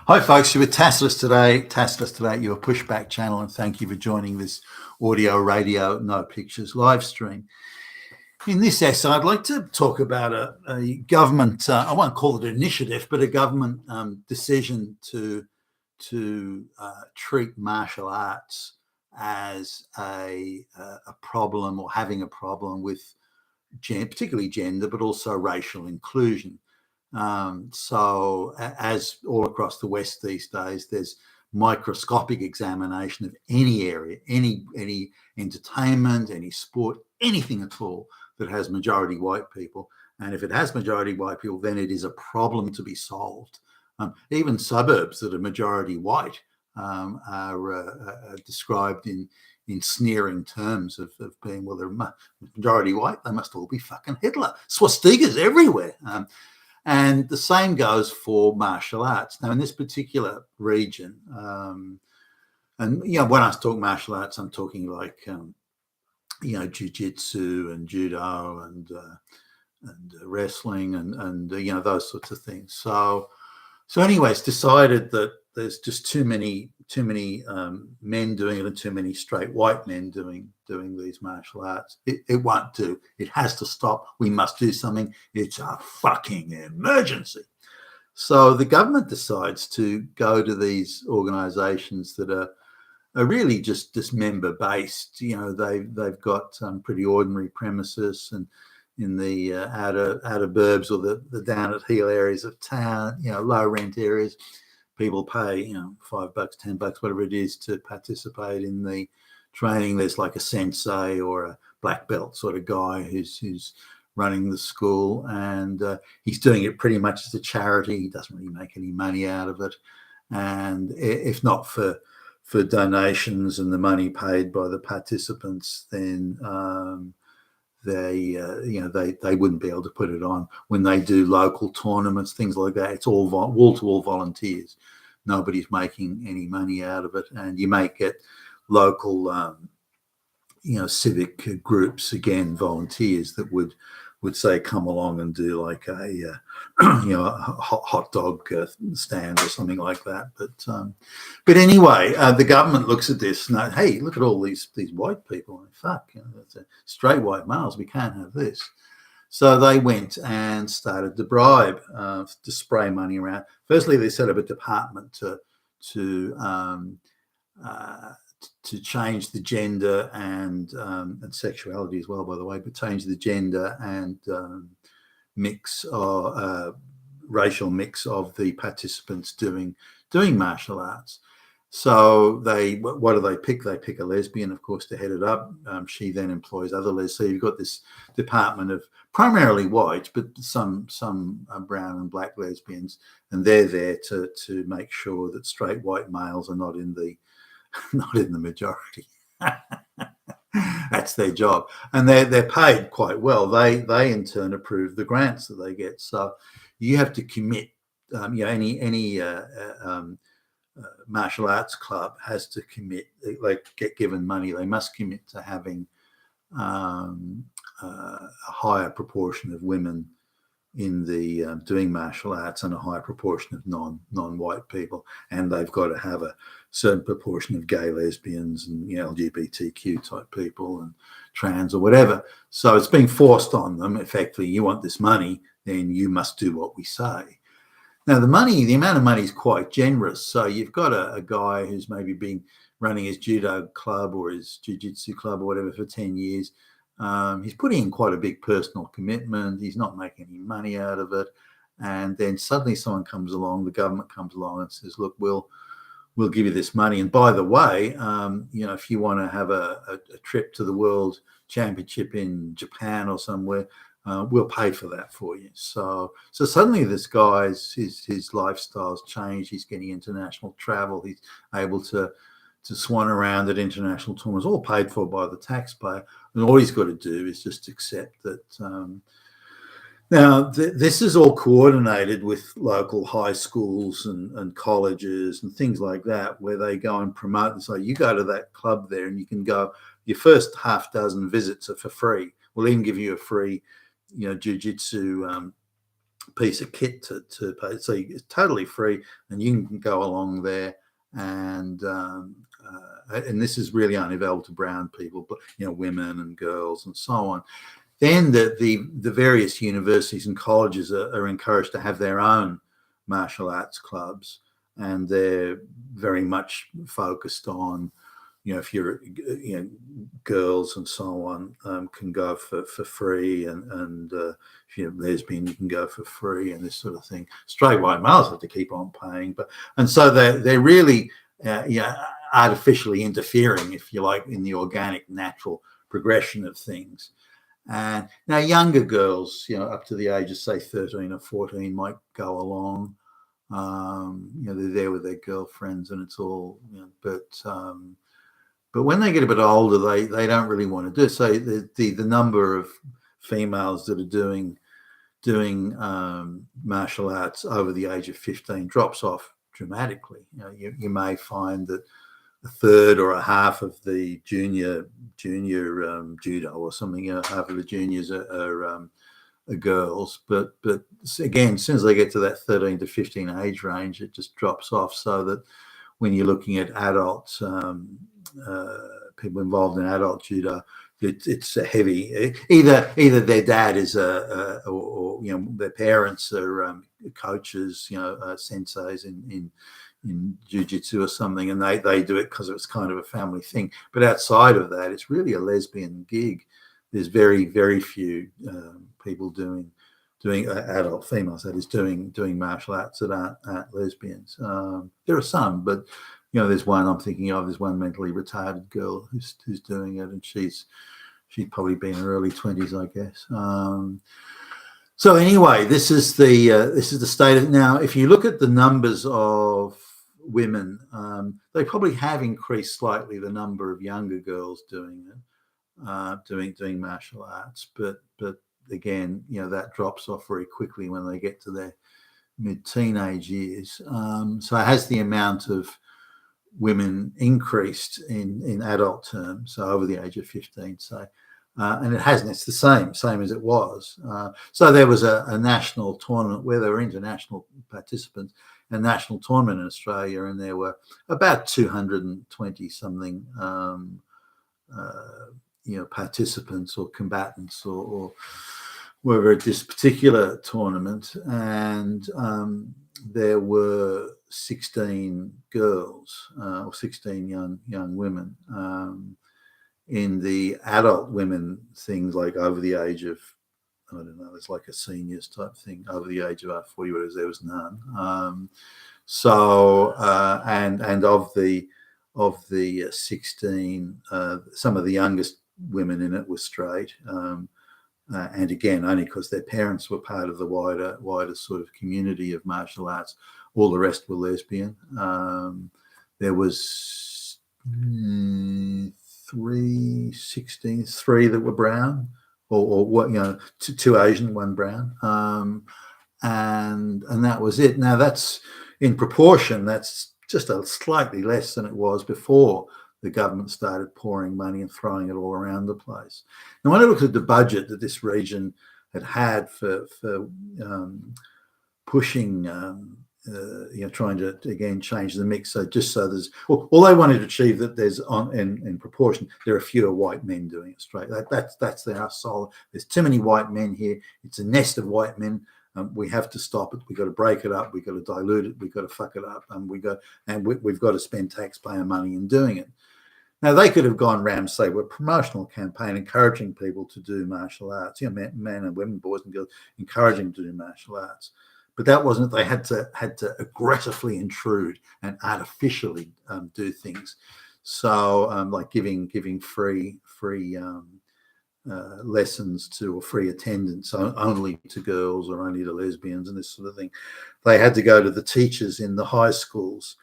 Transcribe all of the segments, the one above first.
Hi, folks. You're with Tacitus today. Tacitus today, your pushback channel, and thank you for joining this audio, radio, no pictures live stream. In this essay, I'd like to talk about a government, I won't call it an initiative, but a government decision to treat martial arts as a problem, or having a problem with particularly gender, but also racial inclusion. As all across the West these days, there's microscopic examination of any area, any entertainment, any sport, anything at all that has majority white people. And if it has majority white people, then it is a problem to be solved. Even suburbs that are majority white are described in sneering terms of being, well, they're majority white, they must all be fucking Hitler. Swastikas everywhere. And the same goes for martial arts. Now, in this particular region, and when I talk martial arts, I'm talking like jiu-jitsu and judo and wrestling and those sorts of things. So anyway, it's decided that there's just too many men doing it and too many straight white men doing these martial arts. It won't do. It has to stop. We must do something. It's a fucking emergency. So the government decides to go to these organizations that are really just member based. They've got pretty ordinary premises, and in the outer burbs or the down at heel areas of town, low rent areas, people pay, $5, $10, whatever it is, to participate in the training. There's like a sensei or a black belt sort of guy who's running the school, and he's doing it pretty much as a charity. He doesn't really make any money out of it, and if not for donations and the money paid by the participants, then they wouldn't be able to put it on. When they do local tournaments, things like that, it's all wall-to-wall volunteers. Nobody's making any money out of it, and you may get local, civic groups, again, volunteers that would say come along and do like a hot dog stand or something like that. But anyway, the government looks at this and hey, look at all these white people. And fuck, that's straight white males. We can't have this. So they went and started to bribe, to spray money around. Firstly, they set up a department to change the gender and sexuality as well, by the way, but change the gender and mix or racial mix of the participants doing martial arts. So what do they pick? They pick a lesbian, of course, to head it up. She then employs other lesbians. So you've got this department of primarily white, but some brown and black lesbians, and they're there to make sure that straight white males are not in the majority. That's their job, and they're paid quite well. They in turn approve the grants that they get. So you have to commit. Any martial arts club has to commit. They get given money. They must commit to having a higher proportion of women in the doing martial arts and a higher proportion of non-white people, and they've got to have a certain proportion of gay, lesbians, and LGBTQ type people and trans or whatever. So it's being forced on them. Effectively, you want this money, then you must do what we say. Now, the amount of money is quite generous. So you've got a guy who's maybe been running his judo club or his jiu-jitsu club or whatever for 10 years. He's putting in quite a big personal commitment. He's not making any money out of it. And then suddenly someone comes along, the government comes along and says, look, we'll give you this money. And by the way, if you want to have a trip to the World Championship in Japan or somewhere, we'll pay for that for you. So suddenly this guy's his lifestyle's changed. He's getting international travel. He's able to swan around at international tournaments, all paid for by the taxpayer. And all he's got to do is just accept that. Now, this is all coordinated with local high schools and colleges and things like that, where they go and promote and say, you go to that club there and you can go, your first half dozen visits are for free. We'll even give you a free jiu-jitsu piece of kit to pay. So it's totally free, and you can go along there. And this is really only available to brown people, but women and girls and so on. Then the various universities and colleges are encouraged to have their own martial arts clubs, and they're very much focused on, if you're, girls and so on, can go for free, and if you're lesbian, you can go for free, and this sort of thing. Straight white males have to keep on paying, and so they're really, artificially interfering, if you like, in the organic, natural progression of things. And now younger girls, up to the age of say 13 or 14, might go along. They're there with their girlfriends, and it's all, but when they get a bit older, they don't really want to do it. So the number of females that are doing martial arts over the age of 15 drops off dramatically. You may find that a third or a half of the junior judo or something, half of the juniors are girls. But again, as soon as they get to that 13 to 15 age range, it just drops off. So that when you're looking at adults, people involved in adult judo, it's a heavy. Either their dad is or their parents are coaches, senseis in jiu-jitsu or something, and they do it because it's kind of a family thing. But outside of that, it's really a lesbian gig. There's very, very few people doing adult females, that is, doing martial arts that aren't lesbians. There are some, but there's one I'm thinking of. There's one mentally retarded girl who's doing it, and she's probably been in her early 20s, I guess. So anyway, this is the state of now. If you look at the numbers of women, they probably have increased slightly, the number of younger girls doing it, doing martial arts, but again, that drops off very quickly when they get to their mid-teenage years. So has the amount of women increased in adult terms, so over the age of 15, say, and it hasn't. It's the same as it was. So there was a national tournament where there were international participants, a national tournament in Australia, and there were about 220 something participants or combatants or were at this particular tournament, and there were 16 girls or 16 young women. In the adult women things, like over the age of, I don't know, it's like a seniors type thing, over the age of 40, whereas there was none. And of the 16, some of the youngest women in it were straight. And again, only because their parents were part of the wider sort of community of martial arts. All the rest were lesbian. There was three that were brown, or what, two Asian, one brown, and that was it. Now that's in proportion. That's just a slightly less than it was before the government started pouring money and throwing it all around the place. Now, when I looked at the budget that this region had for pushing, trying to again change the mix, so just so there's all they wanted to achieve, that there's in proportion there are fewer white men doing it straight. That's their soul. There's too many white men here. It's a nest of white men. We have to stop it. We've got to break it up. We've got to dilute it. We've got to fuck it up, and we've got to spend taxpayer money in doing it. Now, they could have gone around, say, with a promotional campaign encouraging people to do martial arts, men and women, boys and girls, encouraging to do martial arts. But that wasn't it. They had to aggressively intrude and artificially do things. So, like giving free lessons to, or free attendance only to girls or only to lesbians and this sort of thing. They had to go to the teachers in the high schools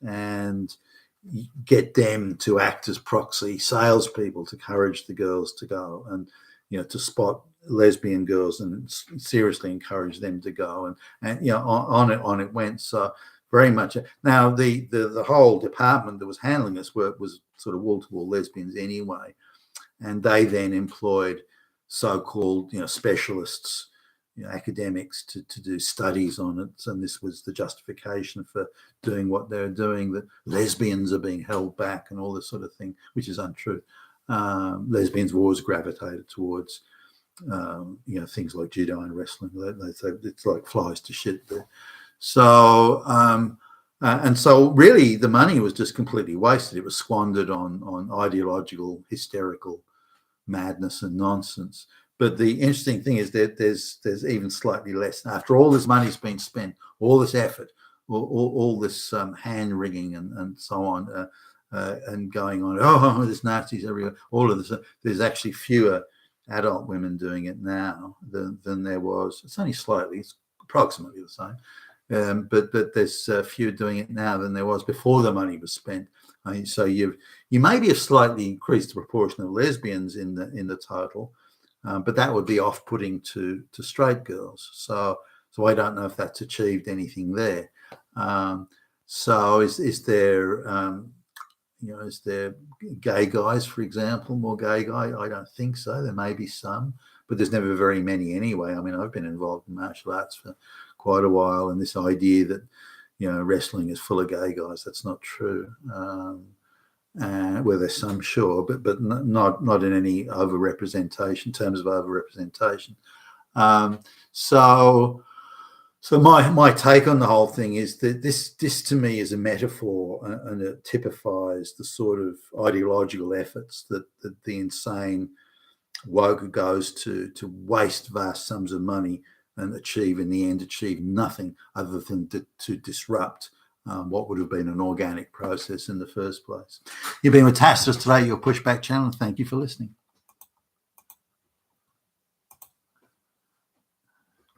and get them to act as proxy salespeople to encourage the girls to go, and to spot lesbian girls and seriously encourage them to go, and on it went. So very much now the whole department that was handling this work was sort of wall-to-wall lesbians anyway, and they then employed so-called specialists academics to do studies on it, and this was the justification for doing what they're doing, that lesbians are being held back and all this sort of thing, which is untrue. Lesbians were always gravitated towards things like judo and wrestling. They say it's like flies to shit there. So and so really the money was just completely wasted. It was squandered on ideological, hysterical madness and nonsense. But the interesting thing is that there's even slightly less. After all this money's been spent, all this effort, all this hand wringing and so on, and going on, oh, there's Nazis everywhere, all of this, there's actually fewer adult women doing it now than there was. It's only slightly, it's approximately the same. But there's fewer doing it now than there was before the money was spent. So you maybe have slightly increased the proportion of lesbians in the total, but that would be off-putting to straight girls. So I don't know if that's achieved anything there. So is there is there gay guys, for example, more gay guys? I don't think so. There may be some, but there's never very many anyway. I mean, I've been involved in martial arts for quite a while, and this idea that wrestling is full of gay guys, that's not true. Well, there's some, sure, but not in any overrepresentation, terms of overrepresentation. So my take on the whole thing is that this to me is a metaphor, and it typifies the sort of ideological efforts that the insane woke goes to waste vast sums of money and achieve nothing other than to disrupt what would have been an organic process in the first place. You've been with Tacitus today, your Pushback channel, and thank you for listening.